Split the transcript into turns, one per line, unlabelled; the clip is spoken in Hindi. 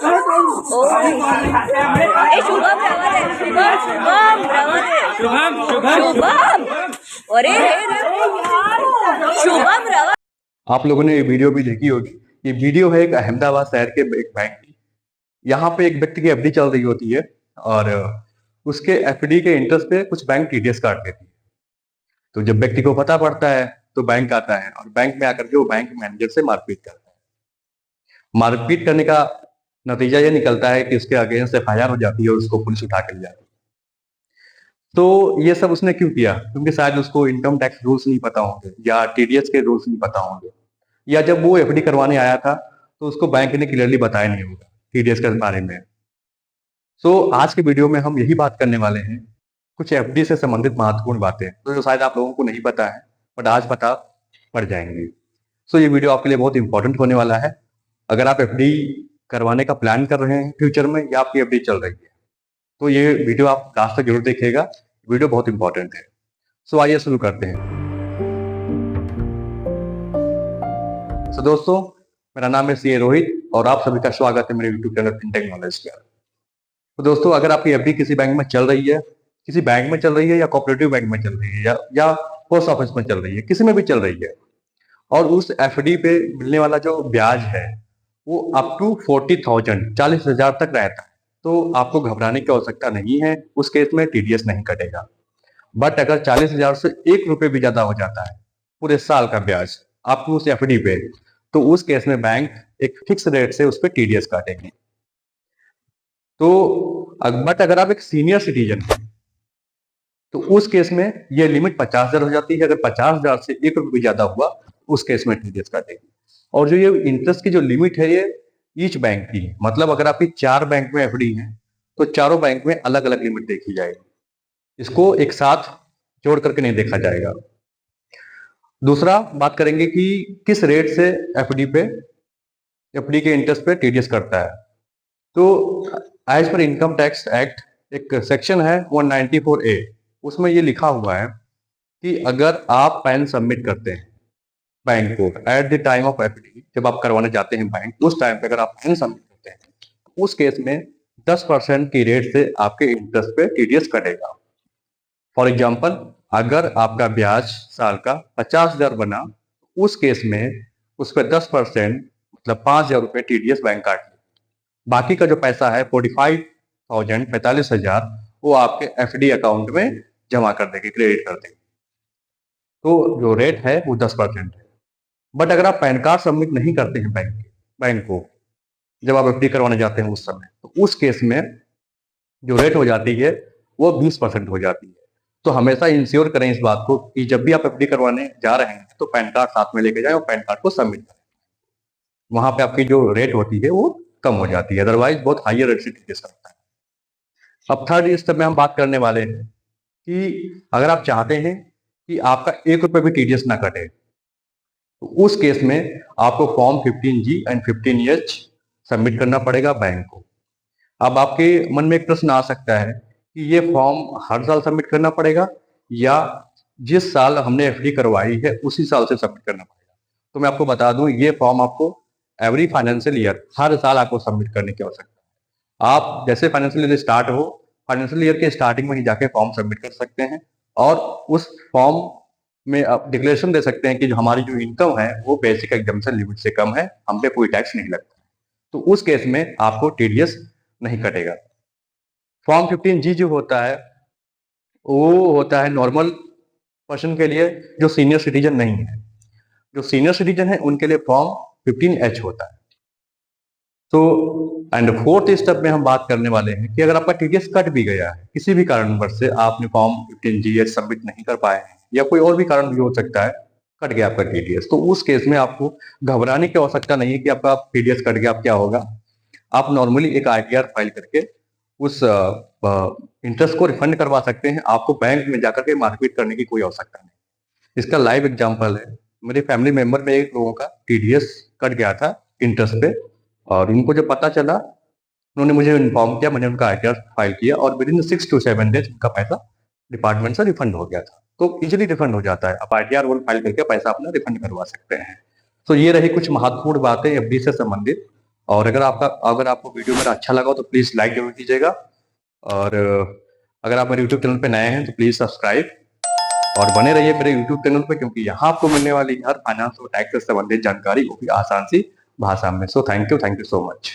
ए शुभम रावत है, शुभम रावत है, शुभम अरे शुभम रावत।
आप लोगों ने ये वीडियो भी देखी होगी। ये वीडियो है एक अहमदाबाद शहर के एक बैंक की। यहाँ पे एक व्यक्ति की एफडी चल रही होती है और उसके एफडी के इंटरेस्ट पे कुछ बैंक टीडीएस काट देती है। तो जब व्यक्ति को पता पड़ता है तो बैंक आता है और बैंक में आकर के वो बैंक मैनेजर से मारपीट करता है। मारपीट करने का नतीजा ये निकलता है कि उसके अगेंस्ट एफआईआर हो जाती है और उसको पुलिस उठा के ले जाती है। तो ये सब उसने क्यों किया? क्योंकि शायद उसको इनकम टैक्स रूल्स नहीं पता होंगे या टीडीएस के रूल्स नहीं पता होंगे, या जब वो एफडी करवाने आया था तो उसको बैंक ने क्लियरली बताया नहीं होगा टीडीएस के बारे में। सो आज के वीडियो में हम यही बात करने वाले हैं, कुछ एफडी से संबंधित महत्वपूर्ण बातें तो जो शायद आप लोगों को नहीं पता है बट आज पता पड़ जाएंगी। सो ये वीडियो आपके लिए बहुत इंपॉर्टेंट होने वाला है। अगर आप एफडी करवाने का प्लान कर रहे हैं फ्यूचर में या आपकी एफडी चल रही है तो ये वीडियो आप लास्ट तक जरूर देखिएगा, वीडियो बहुत इंपॉर्टेंट है। सो आइए शुरू करते हैं। सो दोस्तों, मेरा नाम है सीए रोहित और आप सभी का स्वागत है मेरे यूट्यूब चैनल फिनटेक नॉलेज पर। तो दोस्तों, अगर आपकी एफडी किसी बैंक में चल रही है, किसी बैंक में चल रही है या कोऑपरेटिव बैंक में चल रही है या पोस्ट ऑफिस में चल रही है, किसी में भी चल रही है, और उस एफडी पे मिलने वाला जो ब्याज है वो अप टू 40,000 तक रहता है, तो आपको घबराने की आवश्यकता नहीं है। उस केस में टीडीएस नहीं कटेगा। बट अगर 40,000 से 1 रुपए भी ज्यादा हो जाता है पूरे साल का ब्याज आपको उस एफडी पे, तो उस केस में बैंक एक फिक्स रेट से उस पर टीडीएस काटेंगे। तो बट अगर आप एक सीनियर सिटीजन हैं तो उस केस में ये लिमिट 50,000 हो जाती है। अगर 50,000 से 1 रुपए भी ज्यादा हुआ उस केस में टीडीएस काटेगी। और जो ये इंटरेस्ट की जो लिमिट है ये ईच बैंक की है, मतलब अगर आपकी 4 बैंक में एफडी है तो चारों बैंक में अलग अलग लिमिट देखी जाएगी, इसको एक साथ जोड़ करके नहीं देखा जाएगा। दूसरा बात करेंगे कि किस रेट से एफडी के इंटरेस्ट पे टीडीएस करता है। तो as per income tax act एक सेक्शन है 194A, उसमें ये लिखा हुआ है कि अगर आप पैन सबमिट करते हैं बैंक को at the time of FD, जब आप करवाने जाते हैं बैंक उस टाइम पे अगर आप पैन सबमिट करते हैं उस केस में 10% की रेट से आपके इंटरेस्ट पे टीडीएस कटेगा। फॉर एग्जाम्पल, अगर आपका ब्याज साल का 50,000 बना, उस केस में उस पर 10% मतलब 5,000 रुपए टीडीएस बैंक काट ले। बाकी का जो पैसा है 45,000 वो आपके एफडी अकाउंट में जमा कर देंगे, क्रेडिट कर देंगे। तो जो रेट है वो 10% है। बट अगर आप पैन कार्ड सबमिट नहीं करते हैं बैंक को जब आप एफडी करवाने जाते हैं उस समय, तो उस केस में जो रेट हो जाती है वो 20% हो जाती है। तो हमेशा इंश्योर करें इस बात को कि जब भी आप एफडी करवाने जा रहे हैं तो पैन कार्ड साथ में लेके जाएं और पैन कार्ड को सबमिट करें। वहां पे आपकी जो रेट होती है वो कम हो जाती है, अदरवाइज बहुत हाइयर रेट से टीडीएस करता है। अब थर्ड स्टेप में हम बात करने वाले हैं कि अगर आप चाहते हैं कि आपका 1 रुपए भी टीडीएस ना कटे तो उस केस में आपको form 15G and 15H submit करना पड़ेगा बैंक को। अब आपके मन में एक प्रश्न आ सकता है कि ये फॉर्म हर साल सबमिट करना पड़ेगा या जिस साल हमने एफडी करवाई है उसी साल से सबमिट करना पड़ेगा। तो मैं आपको बता दूं, ये फॉर्म आपको एवरी फाइनेंशियल ईयर हर साल आपको सबमिट करने की आवश्यकता है। आप जैसे फाइनेंशियल ईयर स्टार्ट हो, फाइनेंशियल ईयर के स्टार्टिंग में ही जाके फॉर्म सबमिट कर सकते हैं और उस फॉर्म में आप डिक्लेरेशन दे सकते हैं कि जो हमारी जो इनकम है वो बेसिक एग्जम्पशन लिमिट से कम है, हम पे कोई टैक्स नहीं लगता। तो उस केस में आपको टीडीएस नहीं कटेगा। फॉर्म 15G जो होता है वो होता है नॉर्मल पर्सन के लिए जो सीनियर सिटीजन नहीं है। जो सीनियर सिटीजन है उनके लिए फॉर्म 15H होता है। तो एंड फोर्थ स्टेप में हम बात करने वाले हैं कि अगर आपका टीडीएस कट भी गया है, किसी भी कारणवश से आपने फॉर्म 15G सबमिट नहीं कर पाए हैं या कोई और भी कारण भी हो सकता है, कट गया आपका टीडीएस, तो उस केस में आपको घबराने की आवश्यकता नहीं है कि आपका टीडीएस कट गया, आप क्या होगा। आप नॉर्मली एक आईटीआर फाइल करके उस इंटरेस्ट को रिफंड करवा सकते हैं। आपको बैंक में जाकर के मारपीट करने की कोई आवश्यकता नहीं। इसका लाइव एग्जांपल है, मेरे फैमिली मेंबर में एक लोगों का टीडीएस कट गया था इंटरेस्ट पे, और इनको जब पता चला उन्होंने मुझे इन्फॉर्म किया, मैंने उनका आईटीआर फाइल किया और विद इन 6 to 7 डेज उनका पैसा डिपार्टमेंट से रिफंड हो गया था। तो इजीली रिफंड हो जाता है, आप आईटीआर फाइल करके पैसा अपना रिफंड करवा सकते हैं। तो ये रही कुछ महत्वपूर्ण बातें एफडी से संबंधित। और अगर आपको वीडियो मेरा अच्छा लगा हो तो प्लीज़ लाइक जरूर कीजिएगा। और अगर आप मेरे यूट्यूब चैनल पे नए हैं तो प्लीज़ सब्सक्राइब और बने रहिए मेरे यूट्यूब चैनल पे, क्योंकि यहाँ आपको मिलने वाली हर फाइनेंस और टैक्स से संबंधित जानकारी वो भी आसान सी भाषा में। So thank you so much.